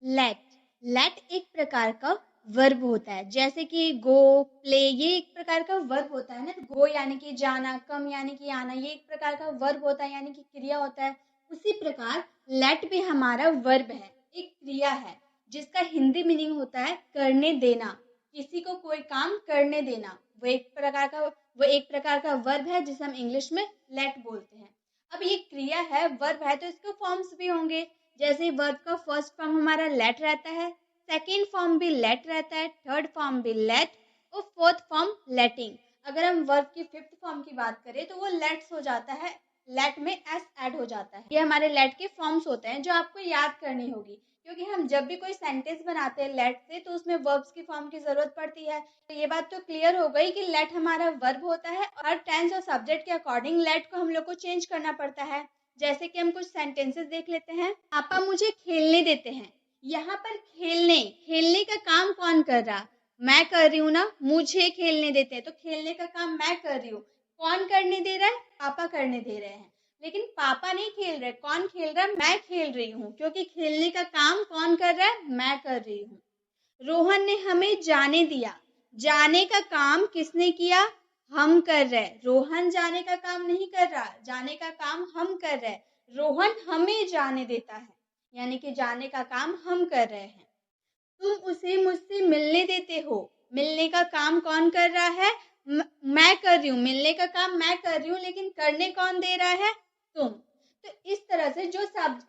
Late late एक प्रकार का वर्ब होता है, जैसे कि गो, प्ले, ये एक प्रकार का वर्ब होता है ना। गो यानी कि जाना, कम यानी कि आना, ये एक प्रकार का वर्ब होता है यानी कि क्रिया होता है। उसी प्रकार लेट भी हमारा वर्ब है, एक क्रिया है जिसका हिंदी मीनिंग होता है करने देना, किसी को कोई काम करने देना। वो एक प्रकार का वर्ब है जिसे हम इंग्लिश में लेट बोलते हैं। अब ये क्रिया है, वर्ब है, तो इसके फॉर्म्स भी होंगे। जैसे वर्ब का फर्स्ट फॉर्म हमारा लेट रहता है, सेकेंड फॉर्म भी लेट रहता है, थर्ड फॉर्म भी लेट और फोर्थ फॉर्म लेटिंग। अगर हम वर्ब की फिफ्थ फॉर्म की बात करें तो वो लेट्स हो जाता है, लेट में एस ऐड हो जाता है। ये हमारे लेट के फॉर्म्स होते हैं जो आपको याद करनी होगी, क्योंकि हम जब भी कोई सेंटेंस बनाते हैं लेट से तो उसमें वर्ब्स की फॉर्म की जरूरत पड़ती है। तो ये बात तो क्लियर हो गई कि लेट हमारा वर्ब होता है और हर टेंस और सब्जेक्ट के अकॉर्डिंग लेट को हम लोग को चेंज करना पड़ता है। जैसे कि हम कुछ सेंटेंसेस देख लेते हैं। पापा मुझे खेलने देते हैं। यहाँ पर खेलने खेलने का काम कौन कर रहा? मैं कर रही हूँ ना। मुझे खेलने देते हैं तो खेलने का काम मैं कर रही हूँ। कौन करने दे रहा है? पापा करने दे रहे हैं। लेकिन पापा नहीं खेल रहे। कौन खेल रहा है? मैं खेल रही हूँ, क्योंकि खेलने का काम कौन कर रहा है? मैं कर रही हूँ। रोहन ने हमें जाने दिया। जाने का काम किसने किया? हम कर रहे। रोहन जाने का काम नहीं कर रहा, जाने का काम हम कर रहे। रोहन हमें जाने देता है, यानी कि जाने का काम हम कर रहे हैं। तुम उसे मुझसे मिलने देते हो। मिलने का काम कौन कर रहा है? मैं कर रही हूँ। मिलने का काम मैं कर रही हूँ, लेकिन करने कौन दे रहा है? तुम। तो इस तरह से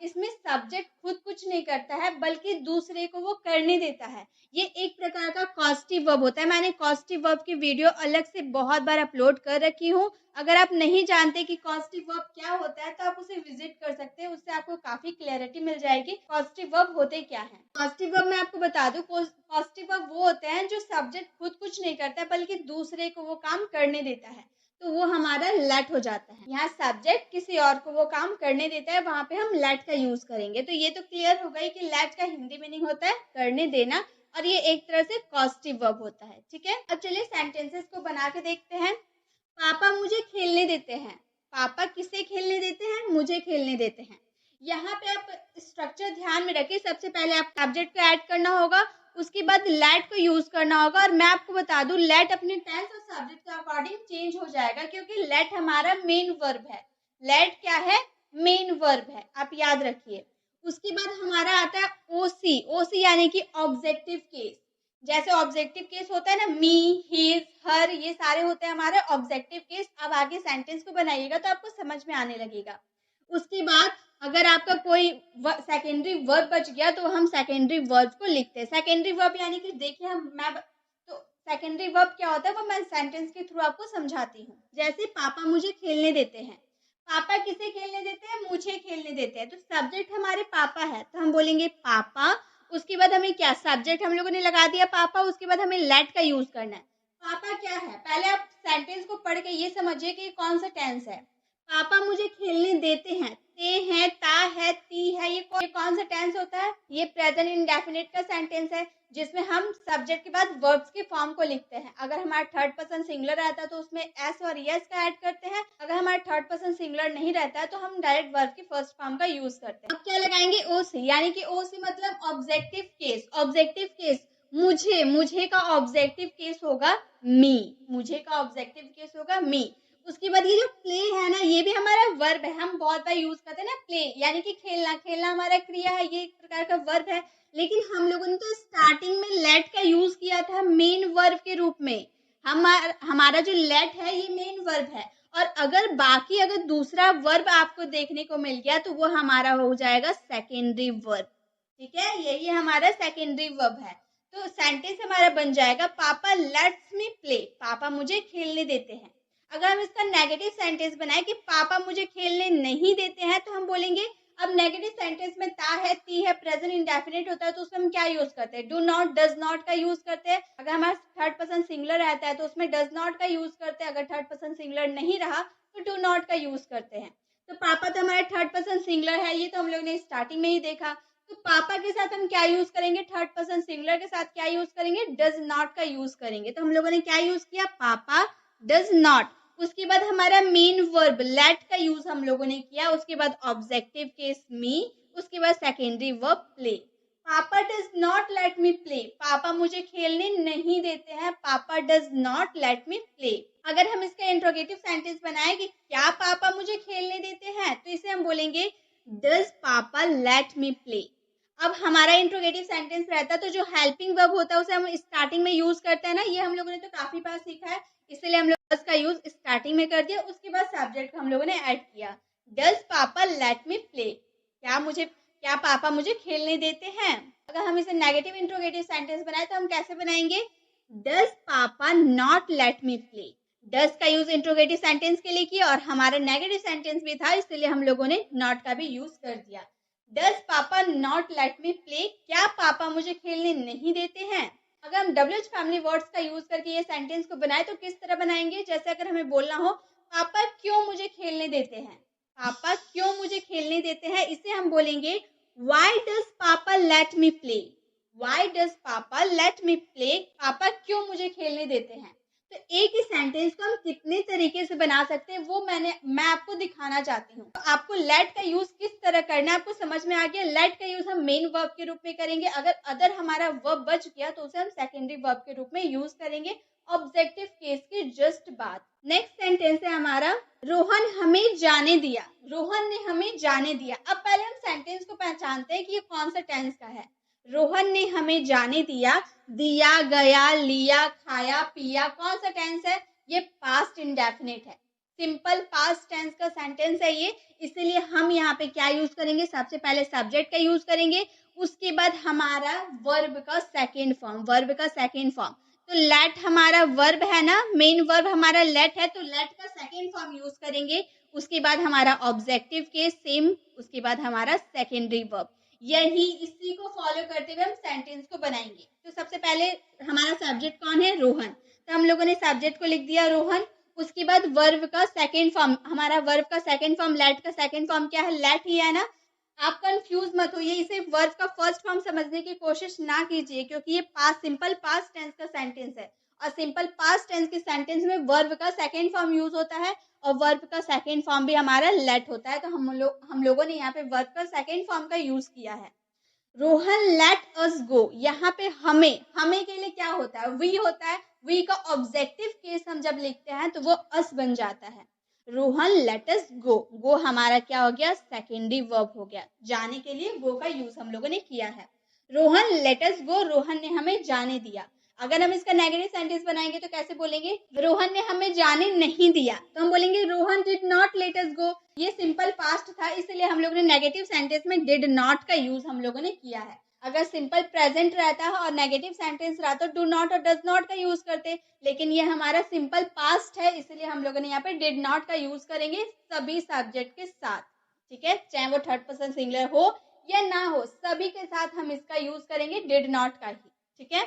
इसमें सब्जेक्ट खुद कुछ नहीं करता है, बल्कि दूसरे को वो करने देता है। ये एक प्रकार का कॉस्टिव वर्ब होता है। मैंने कॉस्टिव वर्ब की वीडियो अलग से बहुत बार अपलोड कर रखी हूँ। अगर आप नहीं जानते कि कॉस्टिव वर्ब क्या होता है तो आप उसे विजिट कर सकते हैं, उससे आपको काफी क्लैरिटी मिल जाएगी कॉस्टिव वर्ब होते क्या है। कॉस्टिव वर्ब मैं आपको बता दूं, कॉस्टिव वर्ब वो होते हैं जो सब्जेक्ट खुद कुछ नहीं करता है बल्कि दूसरे को वो काम करने देता है, तो वो हमारा लेट हो जाता है। यहाँ सब्जेक्ट किसी और को वो काम करने देता है, वहां पे हम लेट का यूज करेंगे। तो ये तो क्लियर हो गई कि लेट का हिंदी मीनिंग होता है करने देना, और ये एक तरह से कॉस्टिव वर्ब होता है। ठीक है, अब चलिए सेंटेंसेस को बना के देखते हैं। पापा मुझे खेलने देते हैं। पापा किसे खेलने देते हैं? मुझे खेलने देते हैं। यहाँ पे आप स्ट्रक्चर ध्यान में रखिए। सबसे पहले आप सब्जेक्ट को ऐड करना होगा, उसके बाद लेट को यूज करना होगा। और मैं आपको बता दूं, लेट अपने टेंस और सब्जेक्ट के अकॉर्डिंग चेंज हो जाएगा, क्योंकि लेट हमारा मेन वर्ब है। लेट क्या है? मेन वर्ब है, आप याद रखिए। उसके बाद हमारा आता है ओसी। ओसी यानी कि ऑब्जेक्टिव केस। जैसे ऑब्जेक्टिव केस होता है ना, मी, हिज, हर, ये सारे होते हैं हमारे ऑब्जेक्टिव केस। अब आगे सेंटेंस को बनाइएगा तो आपको समझ में आने लगेगा। उसके बाद अगर आपका कोई सेकेंडरी वर्ब बच गया तो हम सेकेंडरी वर्ब को लिखते हैं। सेकेंडरी वर्ब यानी कि देखिए तो सेकेंडरी वर्ब क्या होता है वो मैं सेंटेंस के थ्रू आपको समझाती हूँ। जैसे पापा मुझे खेलने देते हैं। पापा किसे खेलने देते हैं? मुझे खेलने देते हैं। तो सब्जेक्ट हमारे पापा है, तो हम बोलेंगे पापा। उसके बाद हमें क्या, सब्जेक्ट हम लोगों ने लगा दिया पापा, उसके बाद हमें लेट का यूज करना है। पापा क्या है? पहले आप सेंटेंस को पढ़ के ये समझिए कि कौन सा टेंस है। पापा मुझे खेलने देते हैं। ते है, ता है, ती है, ये कौन सा टेंस होता है? ये प्रेजेंट इंडेफिनिट का सेंटेंस है, जिसमें हम सब्जेक्ट के बाद वर्ब्स के फॉर्म को लिखते हैं। अगर हमारा थर्ड पर्सन सिंगुलर रहता है तो उसमें एस और यस का ऐड करते हैं। अगर हमारा थर्ड पर्सन सिंगुलर नहीं रहता है तो हम डायरेक्ट वर्ब की फर्स्ट फॉर्म का यूज करते हैं। अब क्या लगाएंगे? ओसी, यानी कि ओसी मतलब ऑब्जेक्टिव केस। ऑब्जेक्टिव केस मुझे का ऑब्जेक्टिव केस होगा मी। मुझे का ऑब्जेक्टिव केस होगा मी। उसके बाद ये जो प्ले है ना, ये भी हमारा वर्ब है। हम बहुत बार यूज करते हैं ना प्ले, यानी कि खेलना। खेलना हमारा क्रिया है, ये एक प्रकार का वर्ब है। लेकिन हम लोगों ने तो स्टार्टिंग में लेट का यूज किया था मेन वर्ब के रूप में। हमारा जो लेट है ये मेन वर्ब है। और अगर दूसरा वर्ब आपको देखने को मिल गया तो वो हमारा हो जाएगा सेकेंडरी वर्ब। ठीक है, यही हमारा सेकेंडरी वर्ब है। तो सेंटेंस हमारा बन जाएगा पापा लेट्स मी प्ले। पापा मुझे खेलने देते हैं। अगर हम इसका नेगेटिव सेंटेंस बनाए कि पापा मुझे खेलने नहीं देते हैं, तो हम बोलेंगे, अब नेगेटिव सेंटेंस में ता है, ती है, प्रेजेंट इंडेफिनिट होता है, तो उसमें हम क्या यूज करते हैं? डू नॉट, डज नॉट का यूज करते हैं। अगर हमारा थर्ड पर्सन सिंगुलर रहता है तो उसमें डज नॉट का यूज करते हैं। अगर थर्ड पर्सन सिंगुलर नहीं रहा तो डू नॉट का यूज करते हैं। तो पापा तो हमारा थर्ड पर्सन सिंगुलर है, ये तो हम लोग ने स्टार्टिंग में ही देखा। तो पापा के साथ हम क्या यूज करेंगे? थर्ड पर्सन सिंगुलर के साथ क्या यूज करेंगे? डज नॉट का यूज करेंगे। तो हम लोगों ने क्या यूज किया? पापा डज नॉट। उसके बाद हमारा मेन वर्ब लेट का यूज हम लोगों ने किया। उसके बाद ऑब्जेक्टिव केस मी, उसके बाद सेकेंडरी वर्ब प्ले। पापा does not let me play, पापा मुझे खेलने नहीं देते हैं, पापा does not let me play. अगर हम इसका इंट्रोगेटिव सेंटेंस बनाए कि क्या पापा मुझे खेलने देते हैं, तो इसे हम बोलेंगे डज पापा लेट मी प्ले। अब हमारा इंट्रोगेटिव सेंटेंस रहता है तो जो हेल्पिंग वर्ब होता है उसे हम स्टार्टिंग में यूज करते हैं ना, ये हम लोगों ने तो काफी बार सीखा है, इसलिए हम लोग का यूज स्टार्टिंग में कर दिया, उसके बाद सब्जेक्ट हम लोगों ने ऐड किया। डज पापा लेट मी प्ले, क्या पापा मुझे खेलने देते हैं। अगर हम इसे नेगेटिव इंट्रोगेटिव सेंटेंस बनाए तो हम कैसे बनाएंगे, डज पापा not let me play. Does का यूज इंट्रोगेटिव सेंटेंस के लिए किया और हमारा नेगेटिव सेंटेंस भी था, इसलिए हम लोगों ने नॉट का भी यूज कर दिया। डज पापा नॉट लेट मी प्ले, क्या पापा मुझे खेलने नहीं देते हैं। अगर हम WH फैमिली वर्ड्स का यूज करके ये सेंटेंस को बनाए तो किस तरह बनाएंगे, जैसे अगर हमें बोलना हो पापा क्यों मुझे खेलने देते हैं, पापा क्यों मुझे खेलने देते हैं, इसे हम बोलेंगे व्हाई डज पापा let me play, why does पापा लेट मी प्ले, पापा क्यों मुझे खेलने देते हैं। तो एक ही सेंटेंस को हम कितने तरीके से बना सकते हैं वो मैं आपको दिखाना चाहती हूँ। तो आपको लेट का यूज किस तरह करना है आपको समझ में आ गया। लेट का यूज हम मेन वर्ब के रूप में करेंगे, अगर हमारा वर्ब बच गया तो उसे हम सेकेंडरी वर्ब के रूप में यूज करेंगे ऑब्जेक्टिव केस के जस्ट बाद। नेक्स्ट सेंटेंस है हमारा रोहन हमें जाने दिया, रोहन ने हमें जाने दिया। अब पहले हम सेंटेंस को पहचानते हैं कि ये कौन सा टेंस का है। रोहन ने हमें जाने दिया, दिया, गया, लिया, खाया, पिया, कौन सा टेंस है, ये पास्ट इंडेफिनिट है, सिंपल पास्ट टेंस का सेंटेंस है ये, इसलिए हम यहाँ पे क्या यूज करेंगे, सबसे पहले सब्जेक्ट का यूज करेंगे, उसके बाद हमारा वर्ब का सेकेंड फॉर्म। तो लेट हमारा वर्ब है ना, मेन वर्ब हमारा लेट है, तो लेट का सेकेंड फॉर्म यूज करेंगे, उसके बाद हमारा ऑब्जेक्टिव केस सेम, उसके बाद हमारा सेकेंडरी वर्ब। इसी को फॉलो करते हुए हम सेंटेंस को बनाएंगे। तो सबसे पहले हमारा सब्जेक्ट कौन है, रोहन, तो हम लोगों ने सब्जेक्ट को लिख दिया रोहन, उसके बाद वर्ब का सेकेंड फॉर्म, हमारा वर्ब का सेकेंड फॉर्म लेट का सेकेंड फॉर्म क्या है, लेट ही है ना। आप कंफ्यूज मत होइए, इसे वर्ब का फर्स्ट फॉर्म समझने की कोशिश ना कीजिए, क्योंकि ये सिंपल पास्ट टेंस का सेंटेंस है और सिंपल पास्ट टेंस के सेंटेंस में वर्ब का सेकेंड फॉर्म यूज होता है और वर्ब का सेकेंड फॉर्म भी हमारा लेट होता है। तो हम लोगों ने यहाँ पे वर्ब का सेकेंड फॉर्म का यूज किया है। रोहन लेट अस गो, यहाँ पे हमें के लिए क्या होता है, वी होता है, वी का ऑब्जेक्टिव केस हम जब लिखते हैं तो वो अस बन जाता है। रोहन लेट अस गो हमारा क्या हो गया, सेकेंडरी वर्ब हो गया, जाने के लिए गो का यूज हम लोगों ने किया है। Rohan let us go, Rohan ने हमें जाने दिया। अगर हम इसका नेगेटिव सेंटेंस बनाएंगे तो कैसे बोलेंगे, रोहन ने हमें जाने नहीं दिया, तो हम बोलेंगे Rohan did not let us go. ये सिंपल पास्ट था, इसलिए हम लोगों ने नेगेटिव सेंटेंस में डिड नॉट का यूज हम लोगों ने किया है। अगर सिंपल प्रेजेंट रहता है और नेगेटिव सेंटेंस रहता तो डू नॉट और डज नॉट का यूज करते, लेकिन ये हमारा सिंपल पास्ट है, इसलिए हम लोगों ने यहाँ पे डिड नॉट का यूज करेंगे सभी सब्जेक्ट के साथ। ठीक है, चाहे वो थर्ड पर्सन सिंगुलर हो या ना हो, सभी के साथ हम इसका यूज करेंगे डिड नॉट का ही। ठीक है,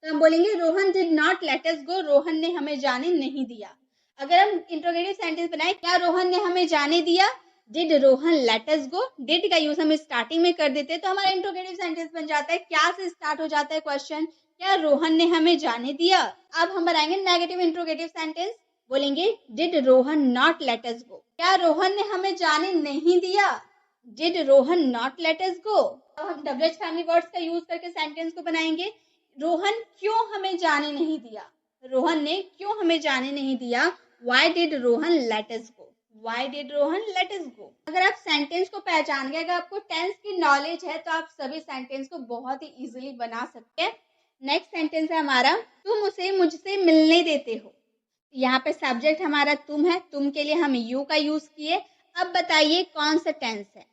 तो हम बोलेंगे Rohan did not let us go, Rohan ने हमें जाने नहीं दिया। अगर हम इंट्रोगेटिव सेंटेंस बनाए, क्या रोहन ने हमें जाने दिया, did Rohan let us go, did का यूज हम स्टार्टिंग में कर देते तो हमारा इंट्रोगेटिव सेंटेंस बन जाता है, क्या से स्टार्ट हो जाता है क्वेश्चन, क्या रोहन ने हमें जाने दिया। अब हम बनाएंगे नेगेटिव इंट्रोगेटिव सेंटेंस, बोलेंगे did Rohan not let us go, क्या रोहन ने हमें जाने नहीं दिया, did Rohan not let us go. अब हम WH फैमिली वर्ड्स का यूज करके सेंटेंस को बनाएंगे, रोहन क्यों हमें जाने नहीं दिया, रोहन ने क्यों हमें जाने नहीं दिया, why did Rohan let us go, why did Rohan let us go. अगर आप सेंटेंस को पहचान गए, अगर आपको टेंस की नॉलेज है तो आप सभी सेंटेंस को बहुत ही इजीली बना सकते हैं। नेक्स्ट सेंटेंस है हमारा, तुम उसे मुझसे मिलने देते हो। यहाँ पे सब्जेक्ट हमारा तुम है, तुम के लिए हम यू का यूज किए। अब बताइए कौन सा टेंस है,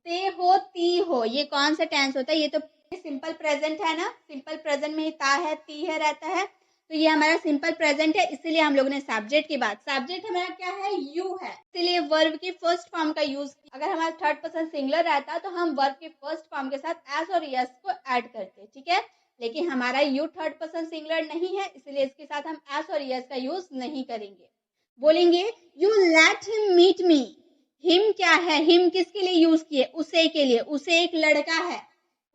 ते हो ती हो, ये कौन सा टेंस होता है, ये तो सिंपल प्रेजेंट है ना, सिंपल प्रेजेंट में ही ता है ती है रहता है, तो ये हमारा सिंपल प्रेजेंट है, इसीलिए हम लोगों ने सब्जेक्ट के बाद, सब्जेक्ट हमारा क्या है, यू है, इसीलिए वर्ब की फर्स्ट फॉर्म का यूज। अगर हमारा थर्ड पर्सन सिंगुलर रहता तो हम वर्ब के फर्स्ट फॉर्म के साथ एस और यस को ऐड करते। ठीक है, लेकिन हमारा यू थर्ड पर्सन सिंगुलर नहीं है, इसलिए इसके साथ हम एस और यस का यूज नहीं करेंगे। बोलेंगे you let him meet me, him क्या है, हिम किसके लिए यूज किए, उसे के लिए, उसे एक लड़का है,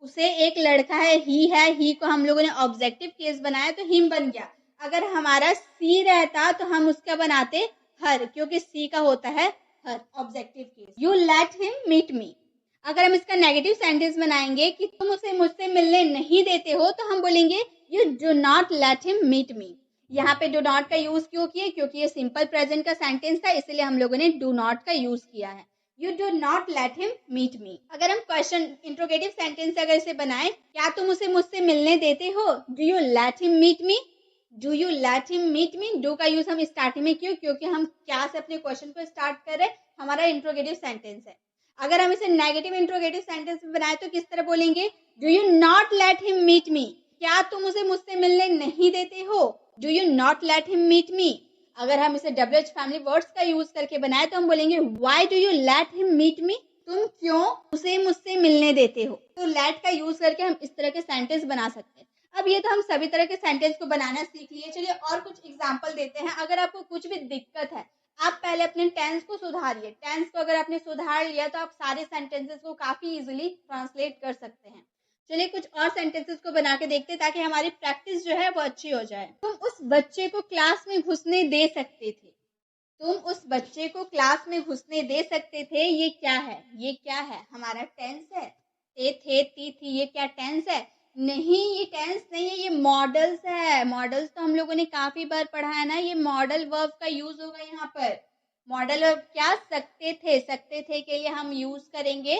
उसे एक लड़का है, ही को हम लोगों ने ऑब्जेक्टिव केस बनाया तो हिम बन गया। अगर हमारा सी रहता तो हम उसका बनाते हर, क्योंकि सी का होता है हर objective case. You let him meet me. अगर हम इसका नेगेटिव सेंटेंस बनाएंगे कि तुम उसे मुझसे मिलने नहीं देते हो, तो हम बोलेंगे you do not let him meet me. यहाँ पे डू नॉट का यूज क्यों किया? क्योंकि ये सिंपल प्रेजेंट का सेंटेंस था, इसलिए हम लोगों ने डू नॉट का यूज किया है। You do not let him meet me. अगर हम क्वेश्चन इंट्रोगेटिव सेंटेंस अगर इसे बनाए, क्या तुम उसे मुझसे मिलने देते हो? Do you let him meet me? Do you let him meet me? Do का यूज हम स्टार्टिंग में क्यों? क्योंकि हम क्या से अपने क्वेश्चन को स्टार्ट कर रहे हैं, हमारा इंट्रोगेटिव सेंटेंस है। अगर हम इसे नेगेटिव इंट्रोगेटिव सेंटेंस में बनाए तो किस तरह बोलेंगे? Do you not let him meet me? क्या तुम उसे मुझसे मिलने नहीं देते हो? Do you not let him meet me? अगर हम इसे WH फैमिली वर्ड्स का यूज करके बनाए तो हम बोलेंगे why do you let him meet me? तुम क्यों उसे मुझसे मिलने देते हो? तो लेट का यूज करके हम इस तरह के सेंटेंस बना सकते हैं। अब ये तो हम सभी तरह के सेंटेंस को बनाना सीख लिए। चलिए और कुछ एग्जांपल देते हैं। अगर आपको कुछ भी दिक्कत है, आप पहले अपने टेंस को सुधारिए। टेंस को अगर आपने सुधार लिया तो आप सारे सेंटेंसेस को काफी इजीली ट्रांसलेट कर सकते हैं। चलिए कुछ और सेंटेंसेस को बना के देखते हैं ताकि हमारी प्रैक्टिस जो है वो अच्छी हो जाए। तुम उस बच्चे को क्लास में घुसने दे सकते थे। तुम उस बच्चे को क्लास में घुसने दे सकते थे। ये क्या है? ये क्या है? हमारा टेंस है। थे, ती, थी, ये क्या टेंस है? नहीं, ये टेंस नहीं है, ये मॉडल्स है। मॉडल्स तो हम लोगों ने काफी बार पढ़ा है ना। ये मॉडल वर्ब का यूज होगा यहाँ पर। मॉडल वर्ब क्या? सकते थे। सकते थे के लिए हम यूज करेंगे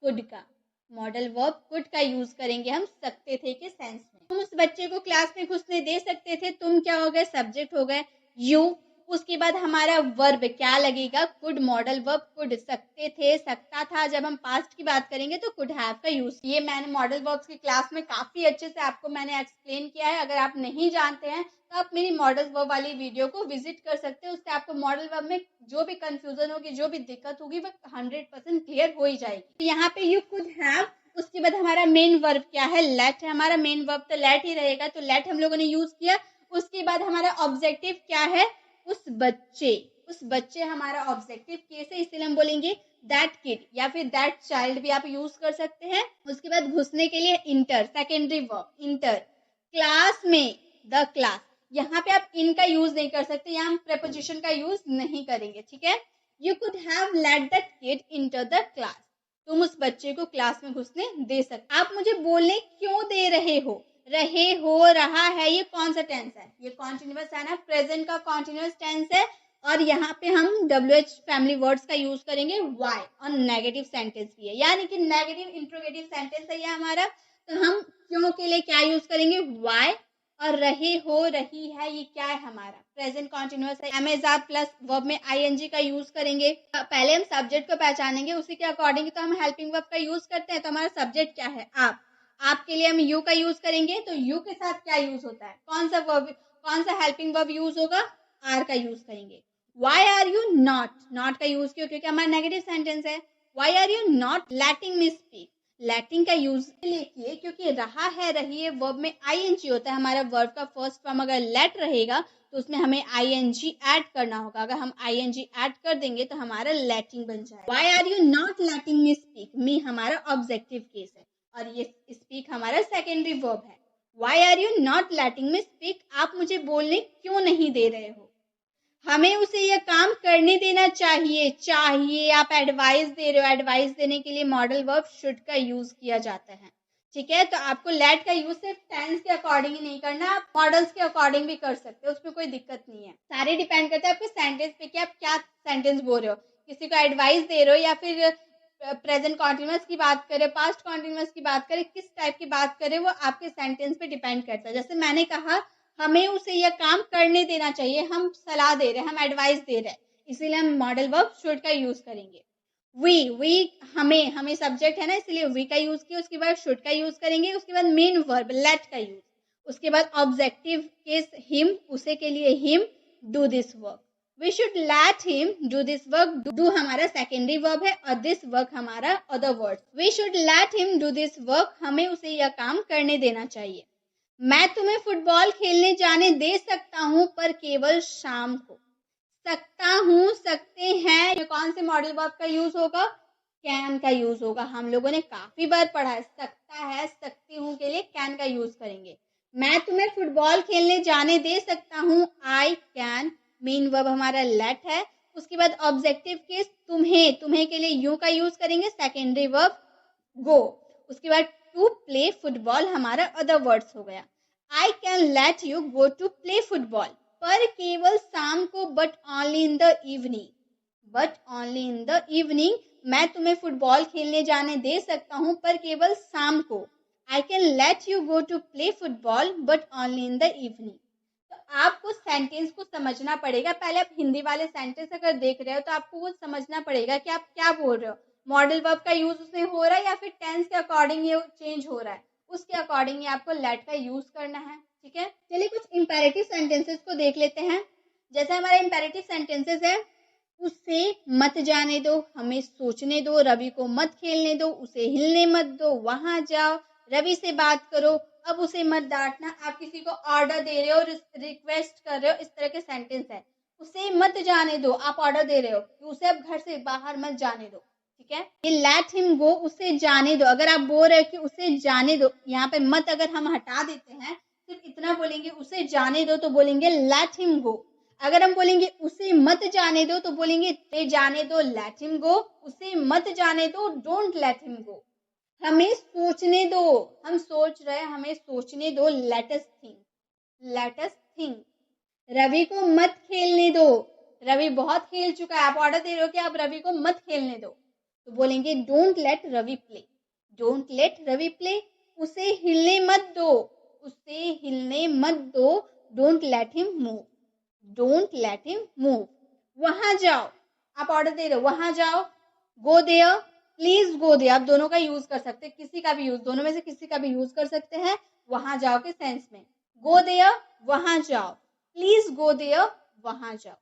कुड का। मॉडल वर्ब कुड का यूज करेंगे हम सकते थे के सेंस में। तुम उस बच्चे को क्लास में घुसने दे सकते थे। तुम क्या हो गए? सब्जेक्ट हो गए यू। उसके बाद हमारा वर्ब क्या लगेगा? कुड। Modal verb could. सकते थे, सकता था। जब हम पास्ट की बात करेंगे तो कुड हैव का यूज। ये मैंने मॉडल वर्ब्स की क्लास में काफी अच्छे से आपको मैंने एक्सप्लेन किया है। अगर आप नहीं जानते हैं तो आप मेरी मॉडल वर्ब वाली वीडियो को विजिट कर सकते हैं। उससे आपको मॉडल वर्ब में जो भी कंफ्यूजन होगी, जो भी दिक्कत होगी, वो 100% क्लियर हो ही जाएगी। तो यहाँ पे यू कुड हैव, उसके बाद हमारा मेन वर्ब क्या है? लेट है। हमारा मेन वर्ब तो लेट ही रहेगा, तो लेट हम लोगों ने यूज किया। उसके बाद हमारा ऑब्जेक्टिव क्या है? उस बच्चे। उस बच्चे हमारा ऑब्जेक्टिव केस है, इसलिए हम बोलेंगे दैट किड या फिर दैट चाइल्ड भी आप यूज कर सकते हैं। उसके बाद घुसने के लिए inter, secondary verb inter. Class में, द क्लास। यहाँ पे आप इन का यूज नहीं कर सकते, यहाँ हम प्रेपोजिशन का यूज नहीं करेंगे, ठीक है। You could have let the kid enter the class. तुम उस बच्चे को क्लास में घुसने दे सकते। आप मुझे बोलने क्यों दे रहे हो? रहे हो, रहा है, ये कौन सा टेंस है? ये कॉन्टिन्यूअस है ना, प्रेजेंट का कॉन्टिन्यूअस टेंस है। और यहाँ पे हम WH फैमिली वर्ड्स का यूज करेंगे वाई, और नेगेटिव सेंटेंस भी है, यानी कि नेगेटिव इंट्रोगेटिव सेंटेंस है ये हमारा। तो हम क्यों के लिए क्या यूज करेंगे? वाई। और रहे हो, रही है, ये क्या है? हमारा प्रेजेंट कॉन्टिन्यूअस है। एमेजा प्लस वर्ब में ING का यूज करेंगे। पहले हम सब्जेक्ट को पहचानेंगे, उसी के अकॉर्डिंग तो हम हेल्पिंग वर्ब का यूज करते हैं। तो हमारा सब्जेक्ट क्या है? आप। आपके लिए हम यू का यूज करेंगे। तो यू के साथ क्या यूज होता है? कौन सा वर्ब, कौन सा हेल्पिंग वर्ब यूज होगा? आर का यूज करेंगे। Why are you not, not का यूज क्यों? क्योंकि हमारा नेगेटिव सेंटेंस है। Why are you not letting me speak, letting का यूज लिखिए क्योंकि रहा है, रही है वर्ब में ING होता है। हमारा वर्ब का फर्स्ट फॉर्म अगर लेट रहेगा तो उसमें हमें ING ऐड करना होगा। अगर हम ING ऐड कर देंगे तो हमारा लेटिंग बन जाएगा। Why are you not letting me speak, me हमारा ऑब्जेक्टिव केस है और ये स्पीक हमारा सेकेंडरी वर्ब है। Why are you not letting me speak, आप मुझे बोलने क्यों नहीं दे रहे हो? हमें उसे यह काम करने देना चाहिए। चाहिए, आप एडवाइस दे रहे हो। एडवाइस देने के लिए मॉडल वर्ब शुड का यूज किया जाता है, ठीक है। तो आपको लेट का यूज सिर्फ टेंस के अकॉर्डिंग ही नहीं करना, आप मॉडल्स के अकॉर्डिंग भी कर सकते हो, उसमें कोई दिक्कत नहीं है। सारे डिपेंड करता है आपके सेंटेंस पे कि आप क्या सेंटेंस बोल रहे हो। किसी को एडवाइस दे रहे हो या फिर प्रेजेंट कॉन्टिन्यूअस की बात करें, पास्ट कॉन्टिन्यूअस की बात करें, किस टाइप की बात करें, वो आपके सेंटेंस पे डिपेंड करता है। जैसे मैंने कहा हमें उसे यह काम करने देना चाहिए, हम सलाह दे रहे हैं, हम एडवाइस दे रहे हैं, इसीलिए हम मॉडल वर्ब शुड का यूज करेंगे। वी हमें सब्जेक्ट है ना, इसलिए वी का यूज किया। उसके बाद शुड का यूज करेंगे। उसके बाद मेन वर्ब लेट का यूज। उसके बाद ऑब्जेक्टिव केस हिम, उसे के लिए him do this work. We should let him do this work. Do हमारा सेकेंडरी वर्ब है और दिस वर्क हमारा other word. We should let him do this work, हमें उसे यह काम करने देना चाहिए। मैं तुम्हें फुटबॉल खेलने जाने दे सकता हूँ पर केवल शाम को। सकता हूँ, सकते हैं, ये कौन से मॉडल वर्ब का यूज होगा? कैन का यूज होगा। हम लोगों ने काफी बार पढ़ा है, सकता है, सकती हूँ के लिए कैन का यूज करेंगे। मैं तुम्हें फुटबॉल खेलने जाने दे सकता हूँ, आई कैन। मेन वर्ब हमारा लेट है। उसके बाद ऑब्जेक्टिव केस तुम्हें, तुम्हें के लिए यू का यूज करेंगे, सेकेंडरी वर्ब गो। उसके बाद टू प्ले फुटबॉल हमारा अदर वर्ड्स हो गया। I can let you go to play football, पर केवल शाम को, but only in the evening, but only in the evening, मैं तुम्हें फुटबॉल खेलने जाने दे सकता हूँ पर केवल शाम को। I can let you go to play football but only in the evening. तो आपको सेंटेंस को समझना पड़ेगा। पहले आप हिंदी वाले सेंटेंस अगर देख रहे हो तो आपको वो समझना पड़ेगा कि आप क्या बोल रहे हो, मॉडल वर्ब का यूज उसमें हो रहा है या फिर टेंस के अकॉर्डिंग ये चेंज हो रहा है, उसके अकॉर्डिंग ही आपको लेट का यूज करना है। ठीक है, चलिए कुछ इंपेरेटिव सेंटेंसेस को देख लेते हैं। जैसे हमारा इंपेरेटिव सेंटेंसेस है, उसे मत जाने दो, हमें सोचने दो, रवि को मत खेलने दो, उसे हिलने मत दो, वहां जाओ, रवि से बात करो, अब उसे मत डांटना। आप किसी को ऑर्डर दे रहे हो, रिक्वेस्ट कर रहे हो, इस तरह के सेंटेंस है। उसे मत जाने दो, आप ऑर्डर दे रहे हो कि उसे अब घर से बाहर मत जाने दो। ठीक है, ये लेट हिम गो, उसे जाने दो। अगर आप बोल रहे हो कि उसे जाने दो, यहाँ पे मत अगर हम हटा देते हैं, सिर्फ इतना बोलेंगे उसे जाने दो, तो बोलेंगे लेट हिम गो। अगर हम बोलेंगे उसे मत जाने दो, तो बोलेंगे ते जाने दो, लेट हिम गो। उसे मत जाने दो, डोंट लेट हिम गो। हमें सोचने दो, हम सोच रहे हैं, हमें सोचने दो, let us think, let us think. Ravi को मत खेलने दो, रवि बहुत खेल चुका है, आप ऑर्डर दे रहे हो कि आप रवि को मत खेलने दो, तो बोलेंगे don't let Ravi play, don't let Ravi play. उसे हिलने मत दो, उसे हिलने मत दो, don't let him move, don't let him move. वहां जाओ, आप ऑर्डर दे रहे हो, वहां जाओ, go there, please go there. आप दोनों का यूज कर सकते हैं, किसी का भी यूज, दोनों में से किसी का भी यूज कर सकते हैं वहां जाओ के सेंस में। गो देयर, वहां जाओ, प्लीज गो देयर, वहां जाओ।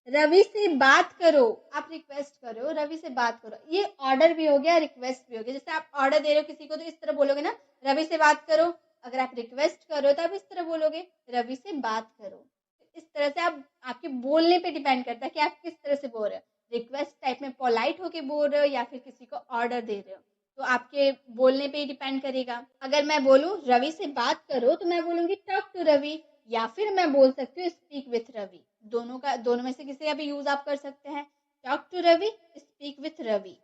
रवि से बात करो, आप रिक्वेस्ट कर रहे हो, रवि से बात करो, ये ऑर्डर भी हो गया, रिक्वेस्ट भी हो गया। जैसे आप ऑर्डर दे रहे हो किसी को, तो इस तरह बोलोगे ना, रवि से बात करो। अगर आप रिक्वेस्ट कर रहे हो तो आप इस तरह बोलोगे, रवि से बात करो। इस तरह से आप, आपके बोलने पे डिपेंड करता है कि आप किस तरह से बोल रहे हो, रिक्वेस्ट टाइप में पोलाइट होके बोल रहे हो या फिर किसी को ऑर्डर दे रहे हो, तो आपके बोलने पे ही डिपेंड करेगा। अगर मैं बोलूं रवि से बात करो, तो मैं बोलूंगी टॉक टू रवि, या फिर मैं बोल सकती हूँ स्पीक विथ रवि। दोनों में से किसी का भी यूज आप कर सकते हैं, talk to Ravi, speak with Ravi.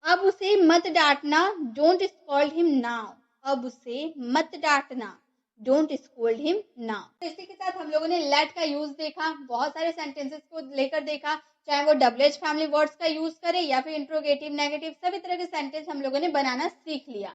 अब उसे मत डांटना, डोंट स्कॉल्ड हिम नाउ, अब उसे मत डांटना, डोंट स्कॉल्ड हिम नाउ। तो इसी के साथ हम लोगों ने लेट का यूज देखा, बहुत सारे सेंटेंसेस को लेकर देखा, चाहे वो डबल फैमिली वर्ड्स का यूज करे या फिर इंट्रोगेटिव, नेगेटिव, सभी तरह के सेंटेंस हम लोगों ने बनाना सीख लिया।